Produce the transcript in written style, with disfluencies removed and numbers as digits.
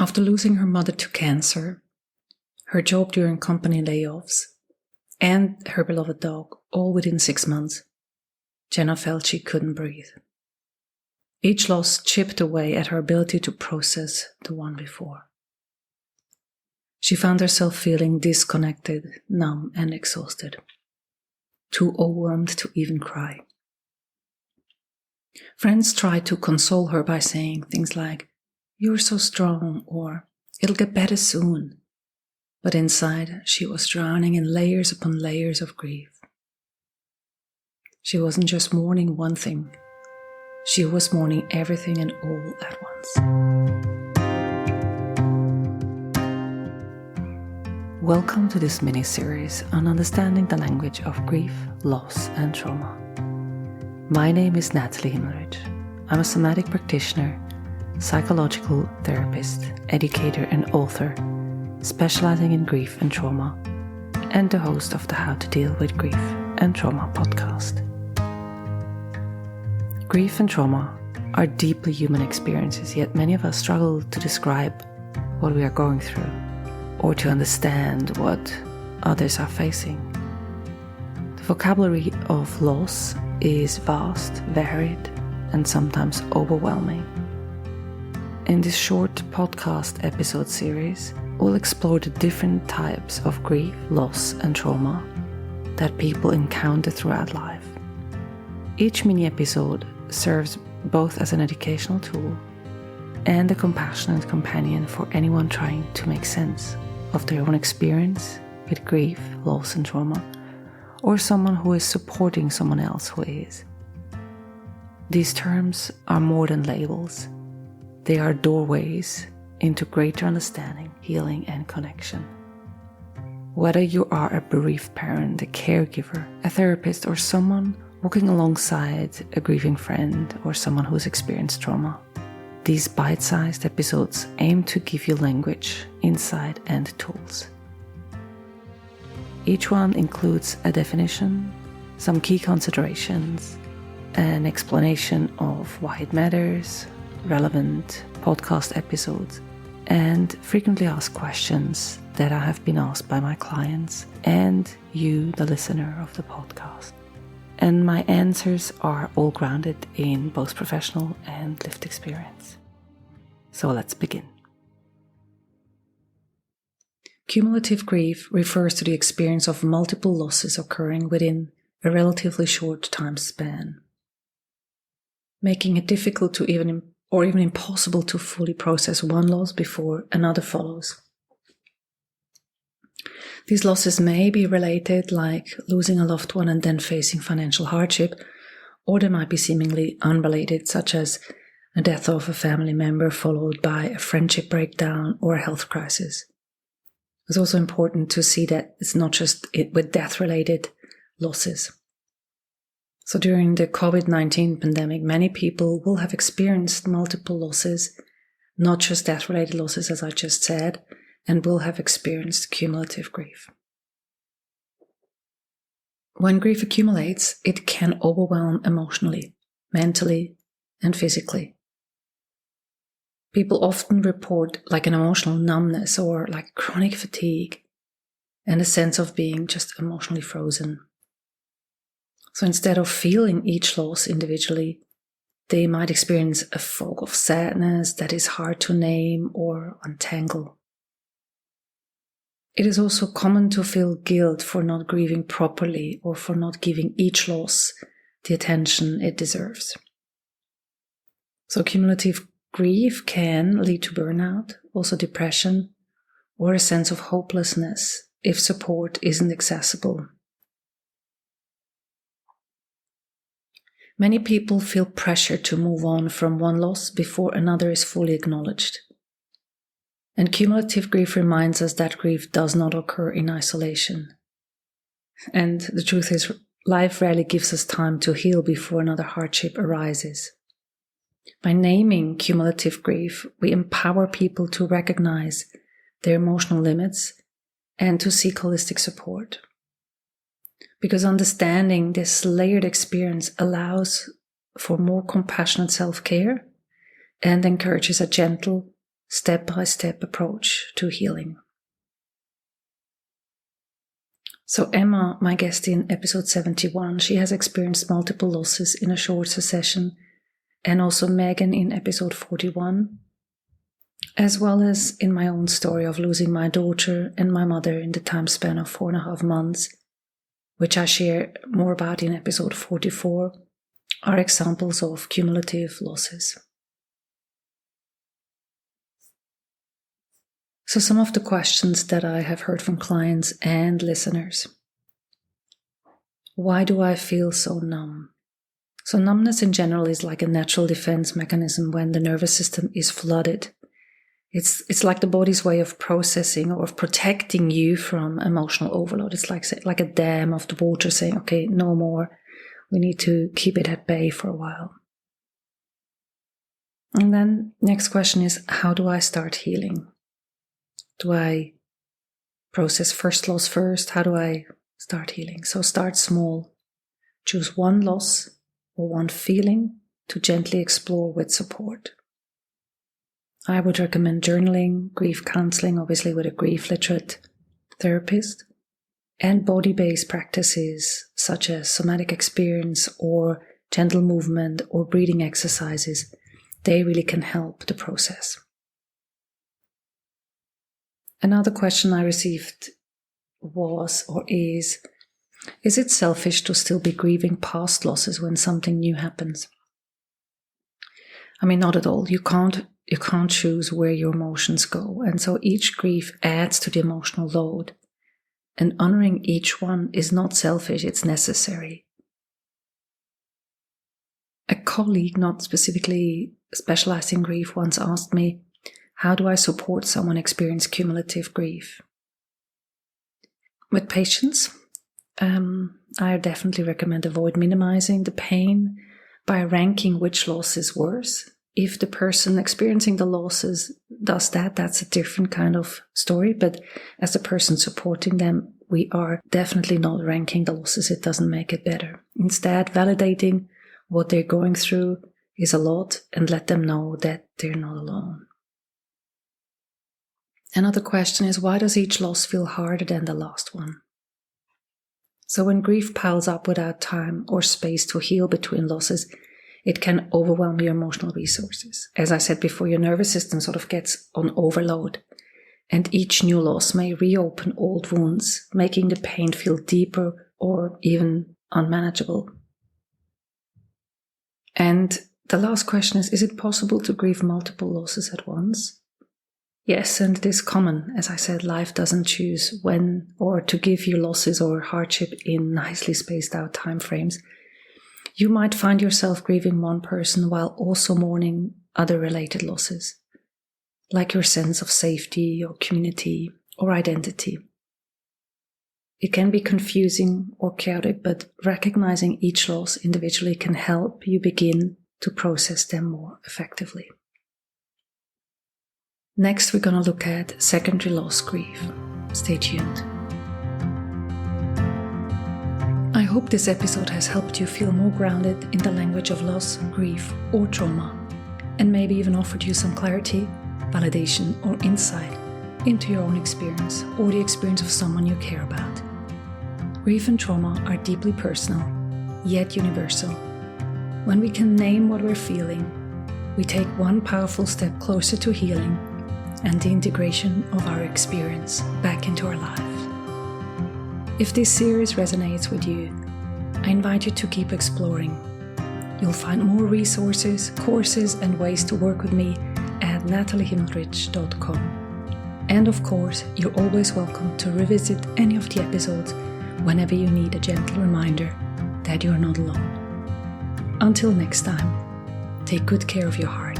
After losing her mother to cancer, her job during company layoffs, and her beloved dog, all within 6 months, Jenna felt she couldn't breathe. Each loss chipped away at her ability to process the one before. She found herself feeling disconnected, numb, and exhausted, too overwhelmed to even cry. Friends tried to console her by saying things like, "You're so strong," or "It'll get better soon." But inside, she was drowning in layers upon layers of grief. She wasn't just mourning one thing, she was mourning everything and all at once. Welcome to this mini-series on understanding the language of grief, loss, and trauma. My name is Nathalie Himmelrich. I'm a somatic practitioner, psychological therapist, educator, and author, specialising in grief and trauma, and the host of the How to Deal with Grief and Trauma podcast. Grief and trauma are deeply human experiences, yet many of us struggle to describe what we are going through or to understand what others are facing. The vocabulary of loss is vast, varied, and sometimes overwhelming. In this short podcast episode series, we'll explore the different types of grief, loss, and trauma that people encounter throughout life. Each mini-episode serves both as an educational tool and a compassionate companion for anyone trying to make sense of their own experience with grief, loss, and trauma, or someone who is supporting someone else who is. These terms are more than labels. They are doorways into greater understanding, healing, and connection. Whether you are a bereaved parent, a caregiver, a therapist, or someone walking alongside a grieving friend or someone who has experienced trauma, these bite-sized episodes aim to give you language, insight, and tools. Each one includes a definition, some key considerations, an explanation of why it matters, relevant podcast episodes, and frequently asked questions that I have been asked by my clients and you, the listener of the podcast. And my answers are all grounded in both professional and lived experience. So let's begin. Cumulative grief refers to the experience of multiple losses occurring within a relatively short time span, making it difficult to even impossible to fully process one loss before another follows. These losses may be related, like losing a loved one and then facing financial hardship, or they might be seemingly unrelated, such as a death of a family member followed by a friendship breakdown or a health crisis. It's also important to see that it's not just with death-related losses. So during the COVID-19 pandemic, many people will have experienced multiple losses, not just death-related losses, as I just said, and will have experienced cumulative grief. When grief accumulates, it can overwhelm emotionally, mentally, and physically. People often report like an emotional numbness or like chronic fatigue and a sense of being just emotionally frozen. So instead of feeling each loss individually, they might experience a fog of sadness that is hard to name or untangle. It is also common to feel guilt for not grieving properly or for not giving each loss the attention it deserves. So cumulative grief can lead to burnout, also depression, or a sense of hopelessness if support isn't accessible. Many people feel pressure to move on from one loss before another is fully acknowledged. And cumulative grief reminds us that grief does not occur in isolation. And the truth is, life rarely gives us time to heal before another hardship arises. By naming cumulative grief, we empower people to recognize their emotional limits and to seek holistic support. Because understanding this layered experience allows for more compassionate self-care and encourages a gentle, step-by-step approach to healing. So Emma, my guest in episode 71, she has experienced multiple losses in a short succession, and also Megan in episode 41, as well as in my own story of losing my daughter and my mother in the time span of 4.5 months, which I share more about in episode 44, are examples of cumulative losses. So some of the questions that I have heard from clients and listeners. Why do I feel so numb? So numbness in general is like a natural defense mechanism when the nervous system is flooded. It's like the body's way of processing or of protecting you from emotional overload. It's like a dam of the water saying, okay, no more. We need to keep it at bay for a while. And then next question is, how do I start healing? Do I process first loss first? How do I start healing? So start small. Choose one loss or one feeling to gently explore with support. I would recommend journaling, grief counseling, obviously with a grief literate therapist, and body-based practices such as somatic experience or gentle movement or breathing exercises. They really can help the process. Another question I received was or is it selfish to still be grieving past losses when something new happens? I mean, not at all. You can't choose where your emotions go. And so each grief adds to the emotional load. And honoring each one is not selfish, it's necessary. A colleague, not specifically specializing in grief, once asked me, how do I support someone experience cumulative grief? With patients, I definitely recommend avoid minimizing the pain by ranking which loss is worse. If the person experiencing the losses does that, that's a different kind of story. But as the person supporting them, we are definitely not ranking the losses. It doesn't make it better. Instead, validating what they're going through is a lot and let them know that they're not alone. Another question is, why does each loss feel harder than the last one? So when grief piles up without time or space to heal between losses, it can overwhelm your emotional resources. As I said before, your nervous system sort of gets on overload, and each new loss may reopen old wounds, making the pain feel deeper or even unmanageable. And the last question is it possible to grieve multiple losses at once? Yes, and it is common. As I said, life doesn't choose when or to give you losses or hardship in nicely spaced out time frames. You might find yourself grieving one person while also mourning other related losses, like your sense of safety or community or identity. It can be confusing or chaotic, but recognizing each loss individually can help you begin to process them more effectively. Next, we're going to look at secondary loss grief. Stay tuned. I hope this episode has helped you feel more grounded in the language of loss, grief, or trauma, and maybe even offered you some clarity, validation, or insight into your own experience or the experience of someone you care about. Grief and trauma are deeply personal, yet universal. When we can name what we're feeling, we take one powerful step closer to healing and the integration of our experience back into our life. If this series resonates with you, I invite you to keep exploring. You'll find more resources, courses, and ways to work with me at nathaliehimmelrich.com. And of course, you're always welcome to revisit any of the episodes whenever you need a gentle reminder that you're not alone. Until next time, take good care of your heart